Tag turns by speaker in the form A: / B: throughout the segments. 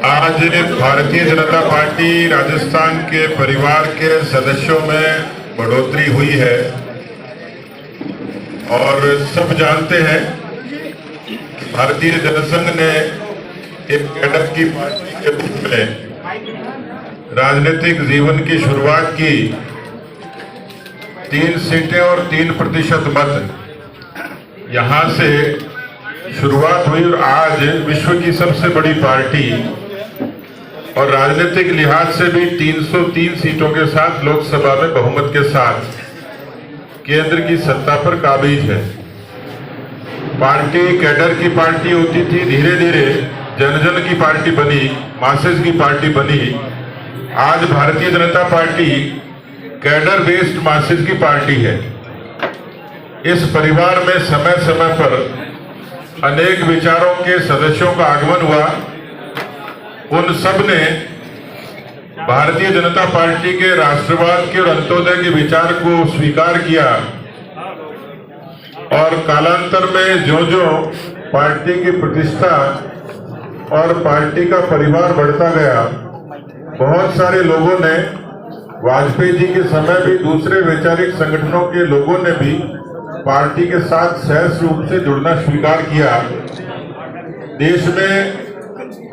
A: आज भारतीय जनता पार्टी राजस्थान के परिवार के सदस्यों में बढ़ोतरी हुई है और सब जानते हैं कि भारतीय जनसंघ ने एक कैडर की पार्टी के रूप में राजनीतिक जीवन की शुरुआत की। 3 सीटें और 3% मत यहां से शुरुआत हुई और आज विश्व की सबसे बड़ी पार्टी और राजनीतिक लिहाज से भी 303 सीटों के साथ लोकसभा में बहुमत के साथ केंद्र की सत्ता पर काबिज है। पार्टी कैडर की पार्टी होती थी, धीरे धीरे जन जन की पार्टी बनी, मासेस की पार्टी बनी। आज Bharatiya Janata party cadre based masses की पार्टी है। इस परिवार में समय समय पर अनेक विचारों के सदस्यों का आगमन हुआ। उन सब ने भारतीय जनता पार्टी के राष्ट्रवाद के और अंत्योदय के विचार को स्वीकार किया और कालांतर में जो जो पार्टी की प्रतिष्ठा और पार्टी का परिवार बढ़ता गया, बहुत सारे लोगों ने, वाजपेयी जी के समय भी दूसरे वैचारिक संगठनों के लोगों ने भी पार्टी के साथ सहज रूप से जुड़ना स्वीकार किया। देश में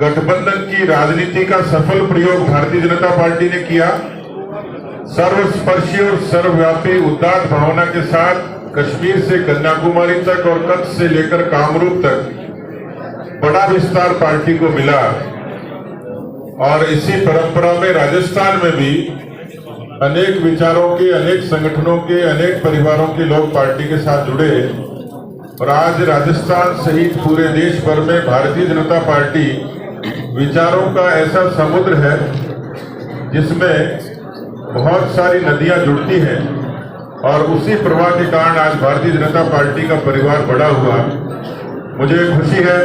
A: गठबंधन की राजनीति का सफल प्रयोग भारतीय जनता पार्टी ने किया। सर्वस्पर्शी और सर्वव्यापी उदात्त भावना के साथ कश्मीर से कन्याकुमारी तक और कच्छ से लेकर कामरूप तक बड़ा विस्तार पार्टी को मिला और इसी परंपरा में राजस्थान में भी अनेक विचारों के, अनेक संगठनों के, अनेक परिवारों के लोग पार्टी के साथ जुड़े और आज राजस्थान सहित पूरे देश भर में भारतीय जनता पार्टी विचारों का ऐसा समुद्र है जिसमें बहुत सारी नदियां जुड़ती हैं और उसी प्रवाह के कारण आज भारतीय जनता पार्टी का परिवार बड़ा हुआ। मुझे खुशी है,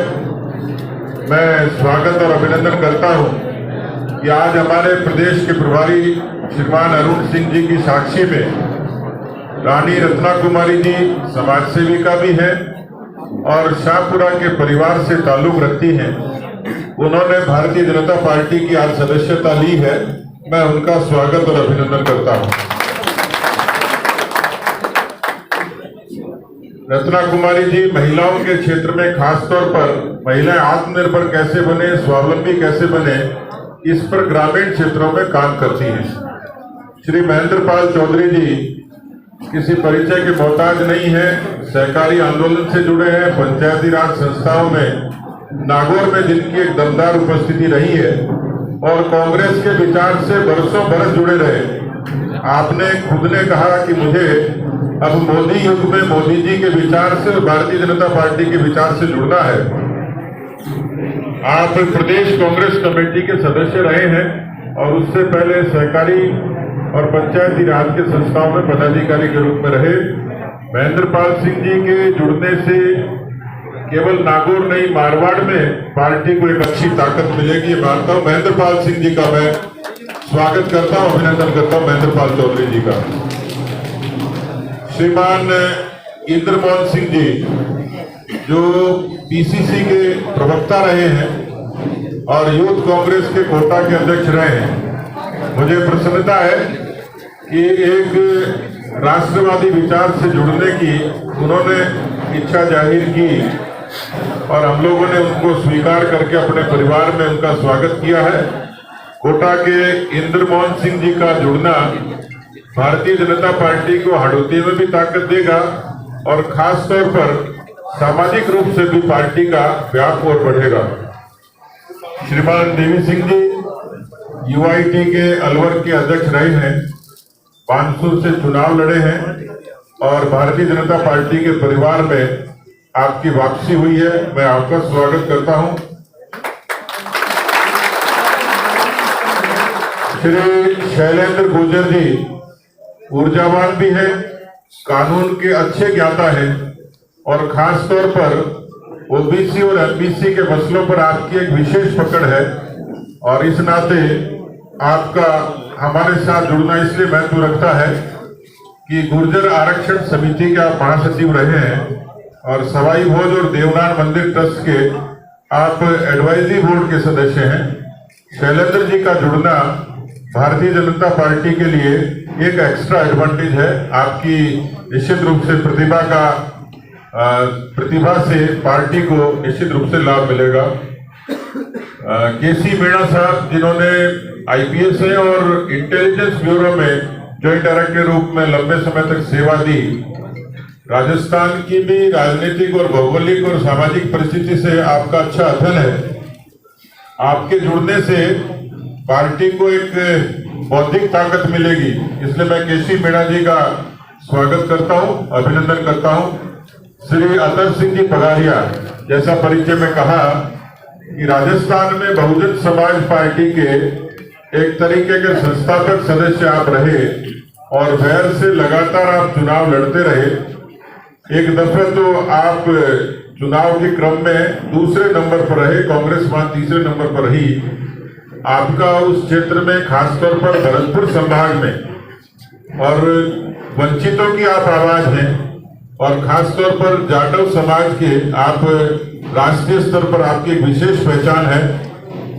A: मैं स्वागत और अभिनंदन करता हूं कि आज हमारे प्रदेश के प्रभारी श्रीमान अरुण सिंह जी की साक्षी में रानी रत्ना कुमारी जी समाज सेविका भी हैं और शाहपुरा के परिवार से ताल्लुक रखती हैं। उन्होंने भारतीय जनता पार्टी की आज सदस्यता ली है। मैं उनका स्वागत और अभिनंदन करता हूं। रत्ना कुमारी जी महिलाओं के क्षेत्र में खासतौर पर महिलाएं आत्मनिर्भर कैसे बने, स्वावलंबी कैसे बने, इस पर ग्रामीण क्षेत्रों में काम करती हैं। श्री महेंद्र पाल चौधरी जी किसी परिचय के मोहताज नहीं है, सहकारी आंदोलन से जुड़े हैं, पंचायती राज संस्थाओं में नागौर में जिनकी एक दमदार उपस्थिति रही है और कांग्रेस के विचार से बरसों बरस जुड़े रहे। आपने खुद ने कहा कि मुझे अब मोदी युग में मोदी जी के विचार से और भारतीय जनता पार्टी के विचार से जुड़ना है। आप प्रदेश कांग्रेस कमेटी के सदस्य रहे हैं और उससे पहले सहकारी और पंचायती राज के संस्थाओं में पदाधिकारी के रूप में रहे। महेंद्र पाल सिंह जी के जुड़ने से केवल नागौर नहीं, मारवाड़ में पार्टी को एक अच्छी ताकत मिलेगी, ये मानता हूं। महेंद्र पाल सिंह जी का मैं स्वागत करता हूं, अभिनंदन करता हूं महेंद्र पाल चौधरी जी का। श्रीमान इंद्रमोहन सिंह जी जो पीसीसी के प्रवक्ता रहे हैं और यूथ कांग्रेस के कोटा के अध्यक्ष रहे हैं, मुझे प्रसन्नता है कि एक राष्ट्रवादी विचार से जुड़ने की उन्होंने इच्छा जाहिर की और हम लोगों ने उनको स्वीकार करके अपने परिवार में उनका स्वागत किया है। कोटा के इंद्रमोहन सिंह जी का जुड़ना भारतीय जनता पार्टी को हड़ौती में भी ताकत देगा और खास तौर पर सामाजिक रूप से भी पार्टी का व्याप और बढ़ेगा। श्रीमान देवी सिंह जी यूआईटी के अलवर के अध्यक्ष रहे हैं, बानसूर से चुनाव लड़े हैं और भारतीय जनता पार्टी के परिवार में आपकी वापसी हुई है। मैं आपका स्वागत करता हूं। श्री शैलेंद्र गुर्जर जी ऊर्जावान भी हैं, कानून के अच्छे ज्ञाता हैं और खास तौर पर ओबीसी और एमबीसी के मसलों पर आपकी एक विशेष पकड़ है और इस नाते आपका हमारे साथ जुड़ना इसलिए महत्व रखता है कि गुर्जर आरक्षण समिति के आप महासचिव रहे हैं और सवाई भोज और देवनान मंदिर ट्रस्ट के आप एडवाइजरी बोर्ड के सदस्य हैं शैलेंद्र जी का जुड़ना भारतीय जनता पार्टी के लिए एक एक्स्ट्रा एडवांटेज है। आपकी निश्चित रूप से प्रतिभा से पार्टी को निश्चित रूप से लाभ मिलेगा। केसी मीणा साहब, जिन्होंने आईपीएस है और इंटेलिजेंस ब्यूरो में जॉइंट डायरेक्टर के रूप में लंबे समय तक सेवा दी, राजस्थान की भी राजनीतिक और भौगोलिक और सामाजिक परिस्थिति से आपका अच्छा अध्ययन है। आपके जुड़ने से पार्टी को एक बौद्धिक ताकत मिलेगी, इसलिए मैं केसी मीणा जी का स्वागत करता हूं, अभिनंदन करता हूं। श्री अतर सिंह जी पगारिया, जैसा परिचय में कहा कि राजस्थान में बहुजन समाज पार्टी के एक तरीके के संस्थापक सदस्य आप रहे और वैर से लगातार आप चुनाव लड़ते रहे। एक दफे तो आप चुनाव के क्रम में दूसरे नंबर पर रहे, कांग्रेस वहां तीसरे नंबर पर रही। आपका उस क्षेत्र में खासतौर पर भरतपुर संभाग में और वंचितों की आप आवाज हैं और खासतौर पर जाटव समाज के आप राष्ट्रीय स्तर पर आपकी एक विशेष पहचान है।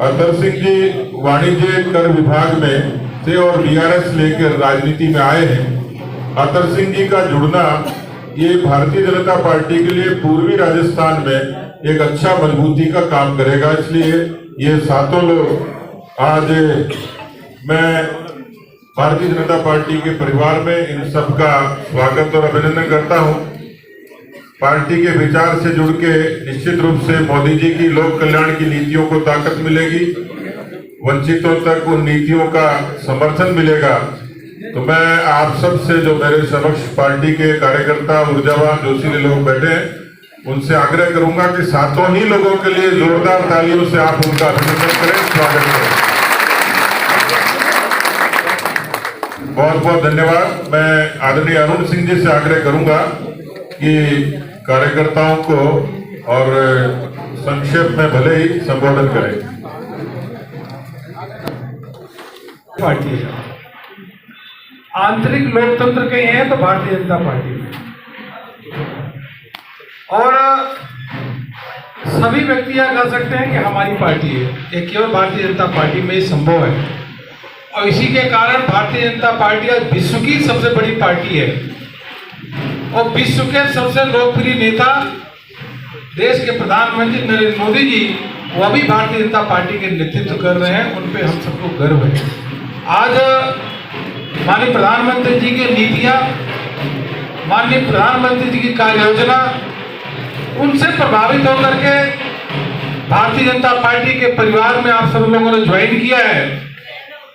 A: अतर सिंह जी वाणिज्य कर विभाग में थे और बीआरएस लेकर राजनीति में आए हैं। अतर सिंह जी का जुड़ना ये भारतीय जनता पार्टी के लिए पूर्वी राजस्थान में एक अच्छा मजबूती का काम करेगा, इसलिए ये सातों लोग आज मैं भारतीय जनता पार्टी के परिवार में इन सबका स्वागत और अभिनंदन करता हूं। पार्टी के विचार से जुड़ के निश्चित रूप से मोदी जी की लोक कल्याण की नीतियों को ताकत मिलेगी, वंचितों तक उन नीतियों का समर्थन मिलेगा। तो मैं आप सब से, जो मेरे समक्ष पार्टी के कार्यकर्ता ऊर्जावान जोशीले लोग बैठे हैं, उनसे आग्रह करूंगा कि सातों ही लोगों के लिए जोरदार तालियों से आप उनका अभिनंदन करें, स्वागत करें। बहुत बहुत धन्यवाद। मैं आदरणीय अरुण सिंह जी से आग्रह करूंगा कि कार्यकर्ताओं को और संक्षेप में भले ही संबोधन करें।
B: पार्टी आंतरिक लोकतंत्र के हैं तो भारतीय जनता पार्टी और सभी व्यक्ति यह कह सकते हैं कि हमारी पार्टी है, ये केवल भारतीय जनता पार्टी में ही संभव है। और इसी के कारण भारतीय जनता पार्टी आज विश्व की सबसे बड़ी पार्टी है और विश्व के सबसे लोकप्रिय नेता देश के प्रधानमंत्री नरेंद्र मोदी जी, वह भी भारतीय जनता पार्टी के नेतृत्व कर रहे हैं, उन पे हम सबको गर्व है। आज माननीय प्रधानमंत्री जी की नीतियां, माननीय प्रधानमंत्री जी की कार्य योजना, उनसे प्रभावित होकर के भारतीय जनता पार्टी के परिवार में आप सब लोगों ने ज्वाइन किया है।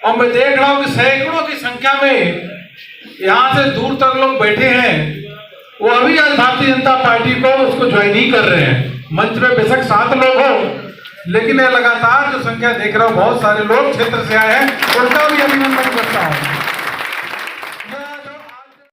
B: और मैं देख रहा हूं कि सैकड़ों की संख्या में यहां से दूर तक लोग बैठे हैं, वो अभी आज भारतीय जनता पार्टी को उसको ज्वाइन ही कर रहे हैं। मंच में बेशक 7 लोग हो, लेकिन ये लगातार जो संख्या देख रहा हूं, बहुत सारे लोग क्षेत्र से आए हैं, उनका भी अभिनंदन करता हूं।